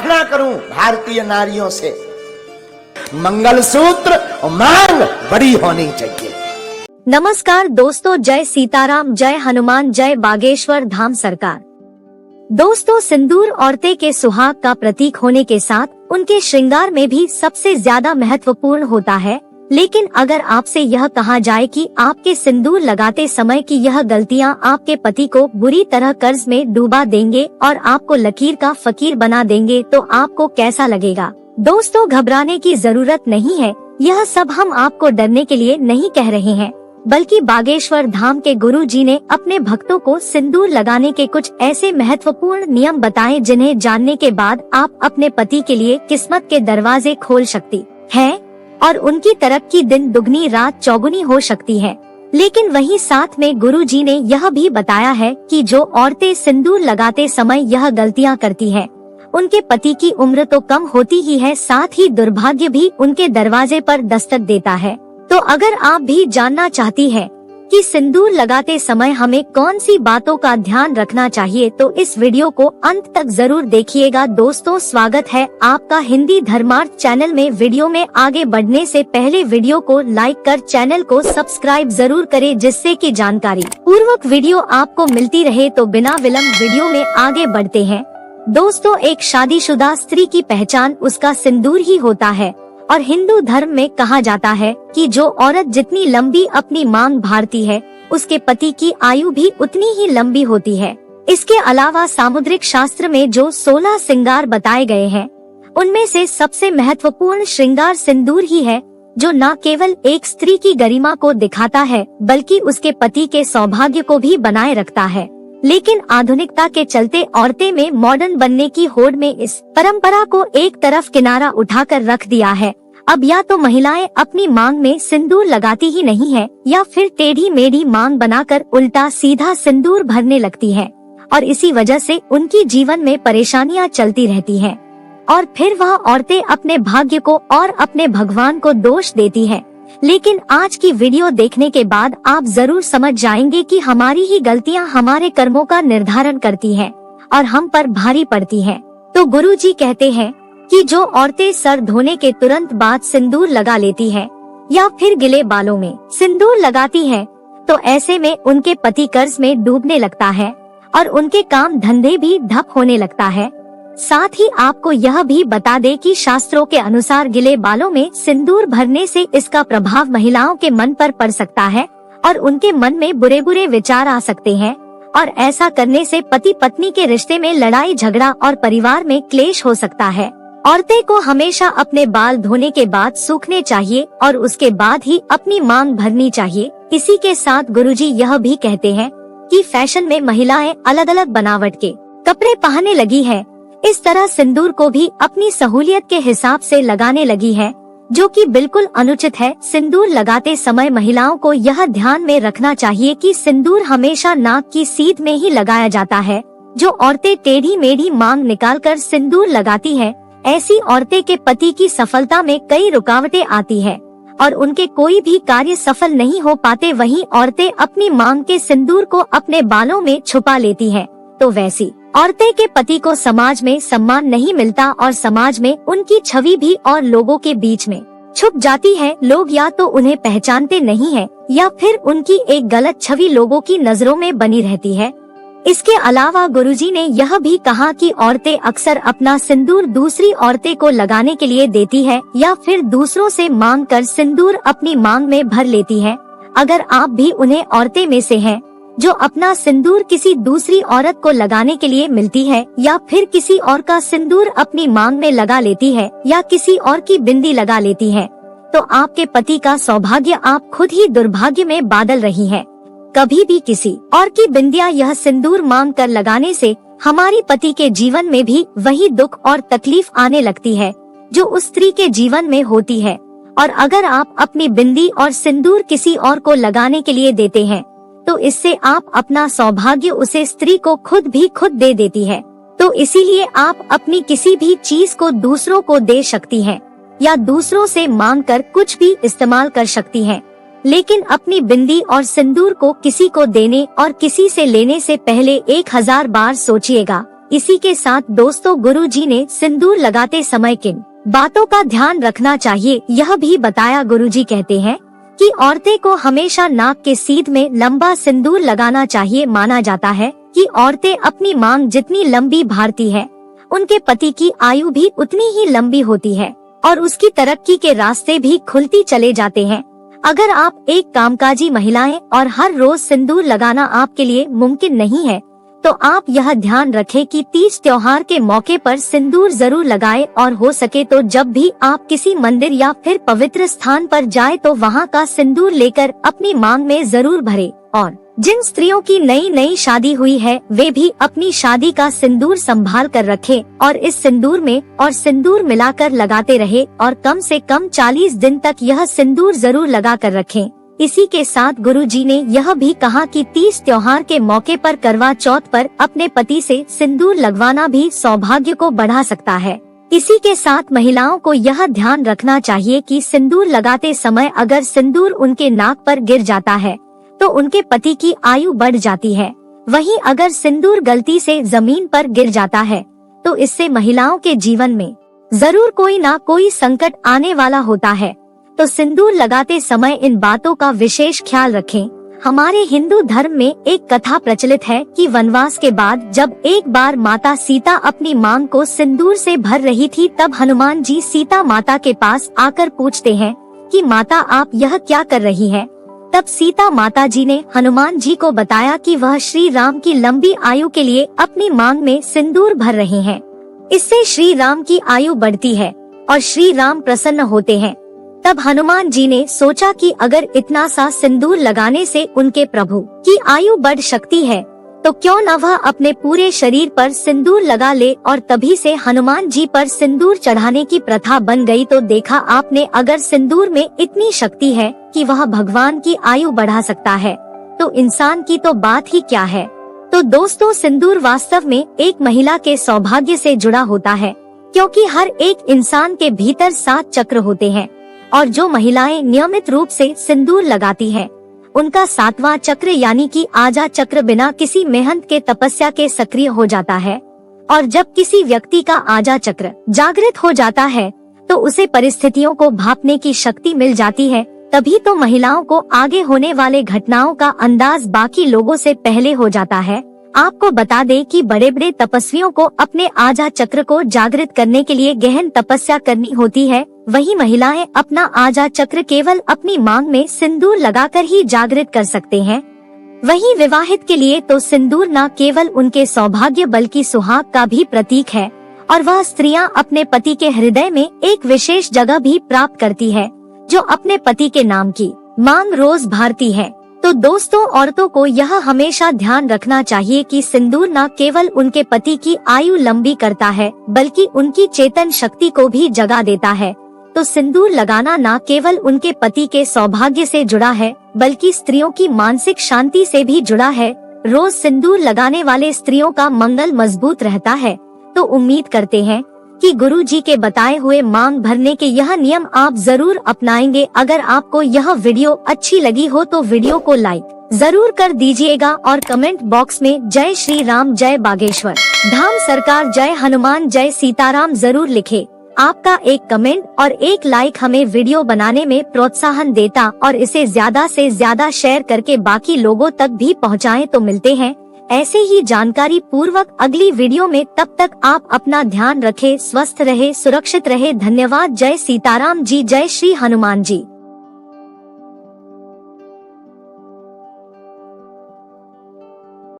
प्रार्थना करूं भारतीय नारियों से, मंगलसूत्र और मांग बड़ी होनी चाहिए। नमस्कार दोस्तों, जय सीताराम, जय हनुमान, जय बागेश्वर धाम सरकार। दोस्तों, सिंदूर औरतें के सुहाग का प्रतीक होने के साथ उनके श्रृंगार में भी सबसे ज्यादा महत्वपूर्ण होता है। लेकिन अगर आपसे यह कहा जाए कि आपके सिंदूर लगाते समय की यह गलतियां आपके पति को बुरी तरह कर्ज में डूबा देंगे और आपको लकीर का फकीर बना देंगे, तो आपको कैसा लगेगा? दोस्तों, घबराने की जरूरत नहीं है। यह सब हम आपको डरने के लिए नहीं कह रहे हैं, बल्कि बागेश्वर धाम के गुरु जी ने अपने भक्तों को सिंदूर लगाने के कुछ ऐसे महत्वपूर्ण नियम बताए जिन्हें जानने के बाद आप अपने पति के लिए किस्मत के दरवाजे खोल सकती हैं और उनकी तरक्की दिन दुगनी रात चौगुनी हो सकती है। लेकिन वहीं साथ में गुरु जी ने यह भी बताया है कि जो औरतें सिंदूर लगाते समय यह गलतियां करती हैं, उनके पति की उम्र तो कम होती ही है, साथ ही दुर्भाग्य भी उनके दरवाजे पर दस्तक देता है। तो अगर आप भी जानना चाहती है कि सिंदूर लगाते समय हमें कौन सी बातों का ध्यान रखना चाहिए, तो इस वीडियो को अंत तक जरूर देखिएगा। दोस्तों, स्वागत है आपका हिंदी धर्मार्थ चैनल में। वीडियो में आगे बढ़ने से पहले वीडियो को लाइक कर चैनल को सब्सक्राइब जरूर करें, जिससे कि जानकारी पूर्वक वीडियो आपको मिलती रहे। तो बिना विलंब वीडियो में आगे बढ़ते हैं। दोस्तों, एक शादीशुदा स्त्री की पहचान उसका सिंदूर ही होता है और हिंदू धर्म में कहा जाता है कि जो औरत जितनी लंबी अपनी मांग भारती है, उसके पति की आयु भी उतनी ही लंबी होती है। इसके अलावा सामुद्रिक शास्त्र में जो 16 श्रृंगार बताए गए हैं, उनमें से सबसे महत्वपूर्ण श्रृंगार सिंदूर ही है, जो न केवल एक स्त्री की गरिमा को दिखाता है, बल्कि उसके पति के सौभाग्य को भी बनाए रखता है। लेकिन आधुनिकता के चलते औरतें में मॉडर्न बनने की होड़ में इस परंपरा को एक तरफ किनारा उठाकर रख दिया है। अब या तो महिलाएं अपनी मांग में सिंदूर लगाती ही नहीं है, या फिर टेढ़ी मेढ़ी मांग बनाकर उल्टा सीधा सिंदूर भरने लगती है, और इसी वजह से उनकी जीवन में परेशानियां चलती रहती हैं। और फिर वह औरतें अपने भाग्य को और अपने भगवान को दोष देती है। लेकिन आज की वीडियो देखने के बाद आप जरूर समझ जाएंगे कि हमारी ही गलतियां हमारे कर्मों का निर्धारण करती हैं और हम पर भारी पड़ती हैं। तो गुरु जी कहते हैं कि जो औरतें सर धोने के तुरंत बाद सिंदूर लगा लेती हैं या फिर गिले बालों में सिंदूर लगाती हैं, तो ऐसे में उनके पति कर्ज में डूबने लगता है और उनके काम धंधे भी ठप होने लगता है। साथ ही आपको यह भी बता दे कि शास्त्रों के अनुसार गिले बालों में सिंदूर भरने से इसका प्रभाव महिलाओं के मन पर पड़ सकता है और उनके मन में बुरे बुरे विचार आ सकते हैं, और ऐसा करने से पति पत्नी के रिश्ते में लड़ाई झगड़ा और परिवार में क्लेश हो सकता है। औरतें को हमेशा अपने बाल धोने के बाद सूखने चाहिए और उसके बाद ही अपनी मांग भरनी चाहिए। इसी के साथ गुरुजी यह भी कहते हैं कि फैशन में महिलाएं अलग अलग बनावट के कपड़े पहनने लगी है, इस तरह सिंदूर को भी अपनी सहूलियत के हिसाब से लगाने लगी है, जो कि बिल्कुल अनुचित है। सिंदूर लगाते समय महिलाओं को यह ध्यान में रखना चाहिए कि सिंदूर हमेशा नाक की सीध में ही लगाया जाता है। जो औरतें टेढ़ी मेढ़ी मांग निकालकर सिंदूर लगाती हैं, ऐसी औरतें के पति की सफलता में कई रुकावटें आती है और उनके कोई भी कार्य सफल नहीं हो पाते। वहीं औरतें अपनी मांग के सिंदूर को अपने बालों में छुपा लेती हैं, तो वैसी औरतें के पति को समाज में सम्मान नहीं मिलता और समाज में उनकी छवि भी और लोगों के बीच में छुप जाती है। लोग या तो उन्हें पहचानते नहीं हैं, या फिर उनकी एक गलत छवि लोगों की नजरों में बनी रहती है। इसके अलावा गुरुजी ने यह भी कहा कि औरतें अक्सर अपना सिंदूर दूसरी औरतें को लगाने के लिए देती है, या फिर दूसरों से मांग कर सिंदूर अपनी मांग में भर लेती है। अगर आप भी उन्हें औरतें में से हैं जो अपना सिंदूर किसी दूसरी औरत को लगाने के लिए मिलती है, या फिर किसी और का सिंदूर अपनी मांग में लगा लेती है, या किसी और की बिंदी लगा लेती है, तो आपके पति का सौभाग्य आप खुद ही दुर्भाग्य में बादल रही हैं। कभी भी किसी और की बिंदिया यह सिंदूर मांग कर लगाने से हमारी पति के जीवन में भी वही दुख और तकलीफ आने लगती है जो उस स्त्री के जीवन में होती है। और अगर आप अपनी बिंदी और सिंदूर किसी और को लगाने के लिए देते हैं, तो इससे आप अपना सौभाग्य उसे स्त्री को खुद दे देती है। तो इसीलिए आप अपनी किसी भी चीज को दूसरों को दे सकती हैं, या दूसरों से मांग कर कुछ भी इस्तेमाल कर सकती हैं, लेकिन अपनी बिंदी और सिंदूर को किसी को देने और किसी से लेने से पहले 1000 बार सोचिएगा। इसी के साथ दोस्तों गुरुजी ने सिंदूर लगाते समय किन बातों का ध्यान रखना चाहिए यह भी बताया। गुरुजी कहते हैं कि औरतें को हमेशा नाक के सीध में लंबा सिंदूर लगाना चाहिए। माना जाता है कि औरतें अपनी मांग जितनी लंबी भारती है, उनके पति की आयु भी उतनी ही लंबी होती है और उसकी तरक्की के रास्ते भी खुलती चले जाते हैं। अगर आप एक कामकाजी महिलाएं और हर रोज सिंदूर लगाना आपके लिए मुमकिन नहीं है, तो आप यह ध्यान रखें कि तीज त्योहार के मौके पर सिंदूर जरूर लगाएं और हो सके तो जब भी आप किसी मंदिर या फिर पवित्र स्थान पर जाएं तो वहां का सिंदूर लेकर अपनी मांग में जरूर भरें। और जिन स्त्रियों की नई शादी हुई है वे भी अपनी शादी का सिंदूर संभाल कर रखें और इस सिंदूर में और सिंदूर मिलाकर लगाते रहे और कम से कम 40 दिन तक यह सिंदूर जरूर लगा कर रखें। इसी के साथ गुरुजी ने यह भी कहा कि तीज त्योहार के मौके पर करवा चौथ पर अपने पति से सिंदूर लगवाना भी सौभाग्य को बढ़ा सकता है। इसी के साथ महिलाओं को यह ध्यान रखना चाहिए कि सिंदूर लगाते समय अगर सिंदूर उनके नाक पर गिर जाता है तो उनके पति की आयु बढ़ जाती है। वहीं अगर सिंदूर गलती से जमीन पर गिर जाता है तो इससे महिलाओं के जीवन में जरूर कोई ना कोई संकट आने वाला होता है। तो सिंदूर लगाते समय इन बातों का विशेष ख्याल रखें। हमारे हिंदू धर्म में एक कथा प्रचलित है कि वनवास के बाद जब एक बार माता सीता अपनी मांग को सिंदूर से भर रही थी, तब हनुमान जी सीता माता के पास आकर पूछते हैं कि माता आप यह क्या कर रही हैं? तब सीता माता जी ने हनुमान जी को बताया कि वह श्री राम की लंबी आयु के लिए अपनी मांग में सिंदूर भर रहे हैं। इससे श्री राम की आयु बढ़ती है और श्री राम प्रसन्न होते हैं। तब हनुमान जी ने सोचा कि अगर इतना सा सिंदूर लगाने से उनके प्रभु की आयु बढ़ सकती है तो क्यों न वह अपने पूरे शरीर पर सिंदूर लगा ले, और तभी से हनुमान जी पर सिंदूर चढ़ाने की प्रथा बन गई। तो देखा आपने, अगर सिंदूर में इतनी शक्ति है कि वह भगवान की आयु बढ़ा सकता है तो इंसान की तो बात ही क्या है। तो दोस्तों सिंदूर वास्तव में एक महिला के सौभाग्य से जुड़ा होता है, क्योंकि हर एक इंसान के भीतर 7 चक्र होते हैं और जो महिलाएं नियमित रूप से सिंदूर लगाती हैं, उनका 7वां चक्र यानी कि आजा चक्र बिना किसी मेहनत के तपस्या के सक्रिय हो जाता है। और जब किसी व्यक्ति का आजा चक्र जागृत हो जाता है तो उसे परिस्थितियों को भांपने की शक्ति मिल जाती है। तभी तो महिलाओं को आगे होने वाले घटनाओं का अंदाज बाकी लोगों से पहले हो जाता है। आपको बता दें कि बड़े बड़े तपस्वियों को अपने आजा चक्र को जागृत करने के लिए गहन तपस्या करनी होती है। वही महिलाएं अपना आजा चक्र केवल अपनी मांग में सिंदूर लगाकर ही जागृत कर सकते हैं। वही विवाहित के लिए तो सिंदूर न केवल उनके सौभाग्य बल्कि सुहाग का भी प्रतीक है और वह स्त्रियां अपने पति के हृदय में एक विशेष जगह भी प्राप्त करती है, जो अपने पति के नाम की मांग रोज भारती है। तो दोस्तों औरतों को यह हमेशा ध्यान रखना चाहिए कि सिंदूर न केवल उनके पति की आयु लंबी करता है बल्कि उनकी चेतन शक्ति को भी जगा देता है। तो सिंदूर लगाना न केवल उनके पति के सौभाग्य से जुड़ा है बल्कि स्त्रियों की मानसिक शांति से भी जुड़ा है। रोज सिंदूर लगाने वाले स्त्रियों का मंगल मजबूत रहता है। तो उम्मीद करते हैं कि गुरुजी के बताए हुए मांग भरने के यह नियम आप जरूर अपनाएंगे। अगर आपको यह वीडियो अच्छी लगी हो तो वीडियो को लाइक जरूर कर दीजिएगा और कमेंट बॉक्स में जय श्री राम, जय बागेश्वर धाम सरकार, जय हनुमान, जय सीताराम जरूर लिखे। आपका एक कमेंट और एक लाइक हमें वीडियो बनाने में प्रोत्साहन देता और इसे ज्यादा से ज्यादा शेयर करके बाकी लोगों तक भी पहुँचाएं। तो मिलते हैं ऐसे ही जानकारी पूर्वक अगली वीडियो में। तब तक आप अपना ध्यान रखें, स्वस्थ रहे, सुरक्षित रहे। धन्यवाद। जय सीताराम जी, जय श्री हनुमान जी।